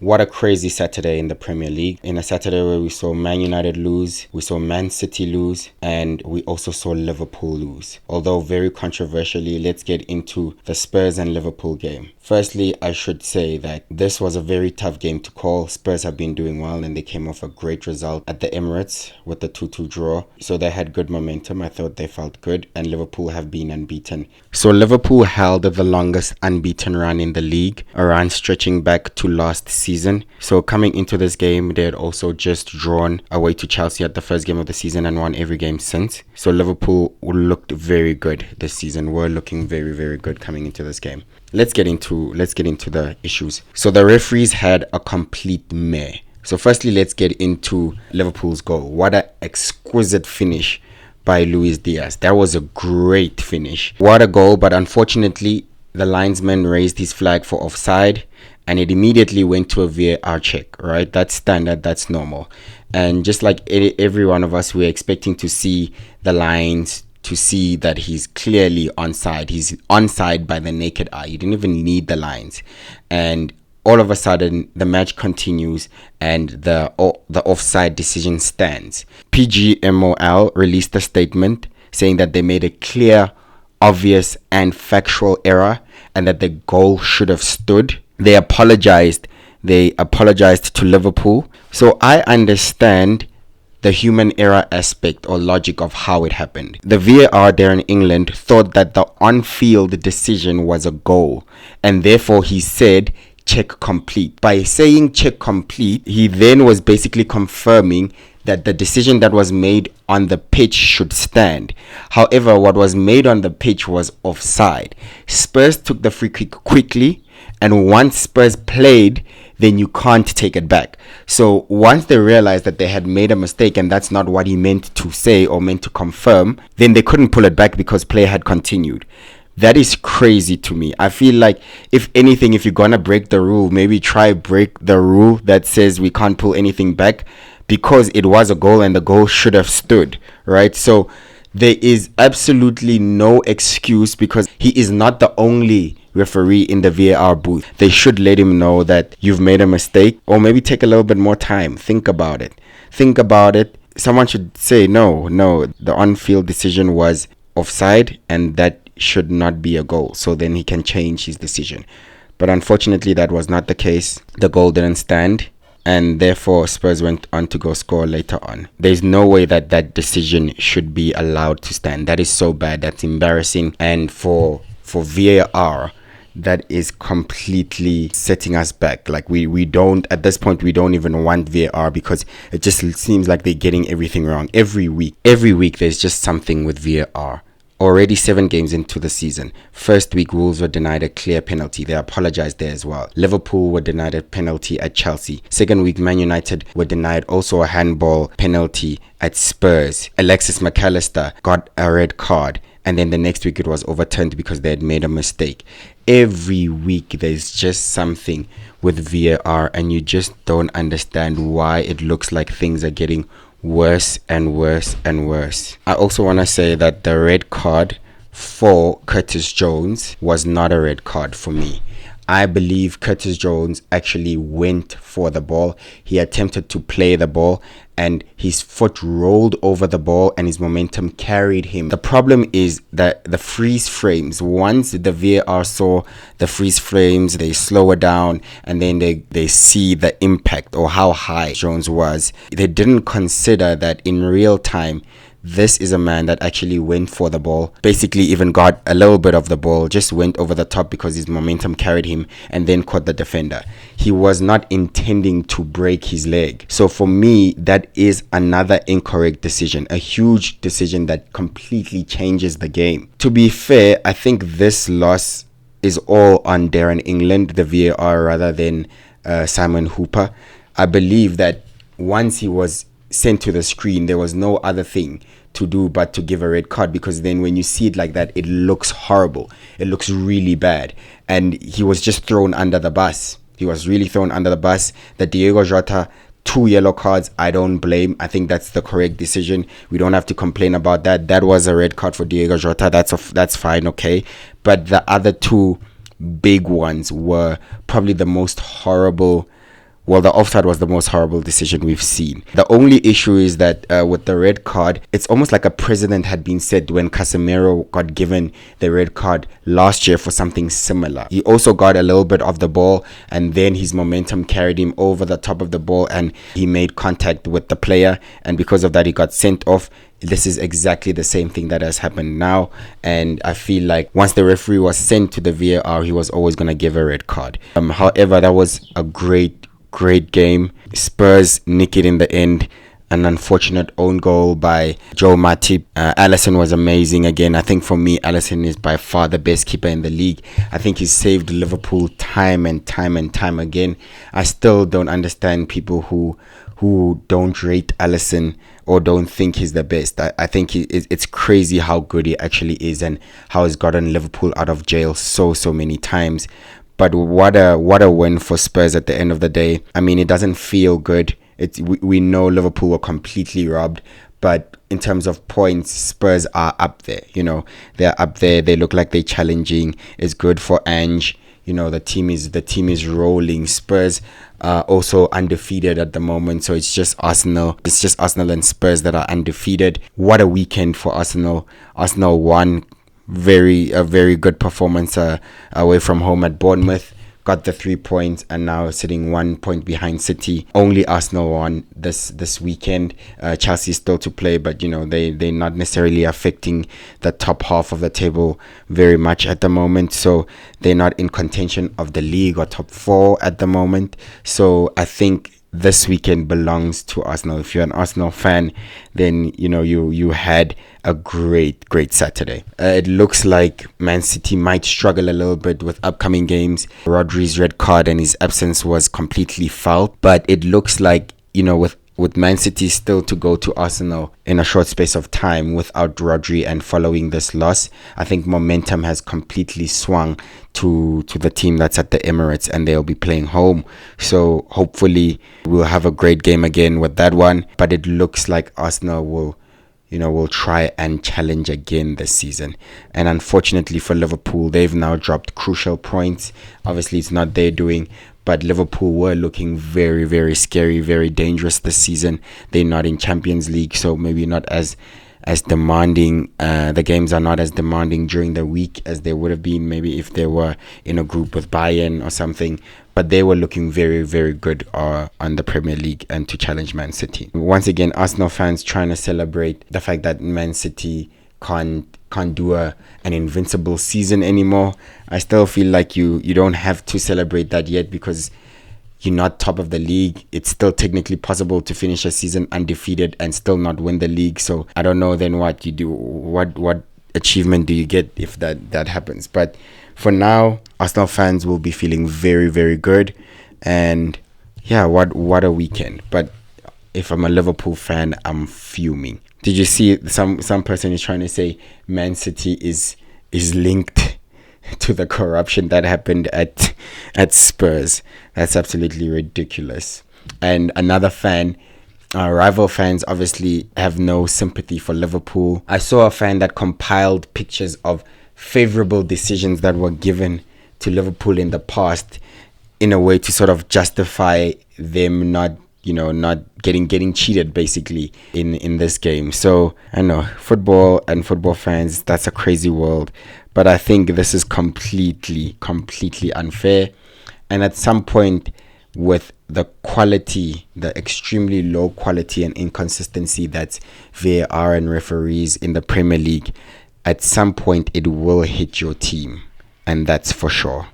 What a crazy Saturday in the Premier League. In a Saturday where we saw Man United lose, we saw Man City lose, and we also saw Liverpool lose. Although very controversially, let's get into the Spurs and Liverpool game. Firstly, I should say that this was a very tough game to call. Spurs have been doing well and they came off a great result at the Emirates with the 2-2 draw. So they had good momentum. I thought they felt good, and Liverpool have been unbeaten. So Liverpool held the longest unbeaten run in the league, a run stretching back to last season. So coming into this game, they had also just drawn away to Chelsea at the first game of the season and won every game since. So Liverpool looked very good this season. We're looking very, very good coming into this game. Let's get into the issues. So the referees had a complete meh. So firstly, let's get into Liverpool's goal. What an exquisite finish by Luis Diaz. That was a great finish. What a goal, but unfortunately, the linesman raised his flag for offside and it immediately went to a VAR check, right? That's standard, that's normal. And just like every one of us, we're expecting to see the lines to see that he's clearly onside. He's onside by the naked eye. You didn't even need the lines. And all of a sudden, the match continues and the offside decision stands. PGMOL released a statement saying that they made a clear, obvious, and factual error and that the goal should have stood. They apologized. They apologized to Liverpool. So I understand the human error aspect or logic of how it happened. The VAR there in England thought that the on-field decision was a goal, and therefore he said check complete. By saying check complete, he then was basically confirming that the decision that was made on the pitch should stand. However, what was made on the pitch was offside. Spurs took the free kick quickly, and once Spurs played, then you can't take it back. So once they realized that they had made a mistake and that's not what he meant to say or meant to confirm, then they couldn't pull it back because play had continued. That is crazy to me. I feel like, if anything, if you're gonna break the rule, maybe try break the rule that says we can't pull anything back, because it was a goal and the goal should have stood, right? So there is absolutely no excuse, because he is not the only referee in the VAR booth. They should let him know that you've made a mistake, or maybe take a little bit more time. Think about it. Someone should say, no, the on-field decision was offside and that should not be a goal. So then he can change his decision. But unfortunately, that was not the case. The goal didn't stand, and therefore Spurs went on to go score later on. There's no way that decision should be allowed to stand. That is so bad. That's embarrassing. And for VAR, that is completely setting us back. Like we don't, at this point, we don't even want VAR, because it just seems like they're getting everything wrong every week. Every week there's just something with VAR. Already 7 games into the season. First week, Wolves were denied a clear penalty. They apologized there as well. Liverpool were denied a penalty at Chelsea. Second week, Man United were denied also a handball penalty at Spurs. Alexis McAllister got a red card. And then the next week it was overturned because they had made a mistake. Every week there's just something with VAR, and you just don't understand why it looks like things are getting worse and worse and worse. I also want to say that the red card for Curtis Jones was not a red card for me. I believe Curtis Jones actually went for the ball. He attempted to play the ball and his foot rolled over the ball and his momentum carried him. The problem is that the freeze frames, once the VAR saw the freeze frames, they slow it down and then they see the impact or how high Jones was. They didn't consider that in real time, this is a man that actually went for the ball, basically even got a little bit of the ball, just went over the top because his momentum carried him and then caught the defender. He was not intending to break his leg. So for me, that is another incorrect decision, a huge decision that completely changes the game. To be fair, I think this loss is all on Darren England, the VAR, rather than Simon Hooper. I believe that once he was sent to the screen, there was no other thing to do but to give a red card, because then when you see it like that, it looks horrible. It looks really bad. And he was just thrown under the bus. He was really thrown under the bus. The Diego Jota 2 yellow cards, I don't blame. I think that's the correct decision. We don't have to complain about that. That was a red card for Diego Jota. That's fine, okay. But the other 2 big ones were probably the most horrible well, the offside was the most horrible decision we've seen. The only issue is that with the red card, it's almost like a precedent had been set when Casemiro got given the red card last year for something similar. He also got a little bit of the ball, and then his momentum carried him over the top of the ball, and he made contact with the player, and because of that, he got sent off. This is exactly the same thing that has happened now, and I feel like once the referee was sent to the VAR, he was always going to give a red card. However, that was a great game. Spurs nick it in the end. An unfortunate own goal by Joe Matip. Alisson was amazing again. I think for me, Alisson is by far the best keeper in the league. I think he saved Liverpool time and time again. I still don't understand people who don't rate Alisson or don't think he's the best. I think it's crazy how good he actually is and how he's gotten Liverpool out of jail so many times. But what a win for Spurs at the end of the day. I mean, it doesn't feel good. We know Liverpool were completely robbed, but in terms of points, Spurs are up there. They're up there. They look like they're challenging. It's good for Ange. The team is rolling. Spurs are also undefeated at the moment, so it's just Arsenal. It's just Arsenal and Spurs that are undefeated. What a weekend for Arsenal. Arsenal won. A very good performance away from home at Bournemouth. Got the 3 points and now sitting 1 point behind City. Only Arsenal won this weekend. Chelsea still to play, but they're not necessarily affecting the top half of the table very much at the moment. So they're not in contention of the league or top 4 at the moment. So I think this weekend belongs to Arsenal. If you're an Arsenal fan, then you had a great Saturday. It looks like Man City might struggle a little bit with upcoming games. Rodri's red card and his absence was completely felt, but it looks like with Man City still to go to Arsenal in a short space of time without Rodri and following this loss, I think momentum has completely swung to the team that's at the Emirates, and they'll be playing home. So hopefully we'll have a great game again with that one. But it looks like Arsenal will try and challenge again this season. And unfortunately for Liverpool, they've now dropped crucial points. Obviously, it's not their doing, but Liverpool were looking very scary, very dangerous this season. They're not in Champions League, so maybe not as demanding. The games are not as demanding during the week as they would have been maybe if they were in a group with Bayern or something. But they were looking very good on the Premier League and to challenge Man City. Once again, Arsenal fans trying to celebrate the fact that Man City can't do an invincible season anymore. I still feel like you don't have to celebrate that yet, because you're not top of the league. It's still technically possible to finish a season undefeated and still not win the league. So I don't know then what you do. What achievement do you get if that happens? But for now, Arsenal fans will be feeling very good. And yeah, what a weekend. But if I'm a Liverpool fan, I'm fuming. Did you see some person is trying to say Man City is linked to the corruption that happened at Spurs? That's absolutely ridiculous. And another fan, rival fans obviously have no sympathy for Liverpool. I saw a fan that compiled pictures of favorable decisions that were given to Liverpool in the past in a way to sort of justify them not getting cheated basically in this game. So I know football and football fans, that's a crazy world, but I think this is completely unfair. And at some point, with the quality, the extremely low quality and inconsistency that's VAR and referees in the Premier League, at some point it will hit your team, and that's for sure.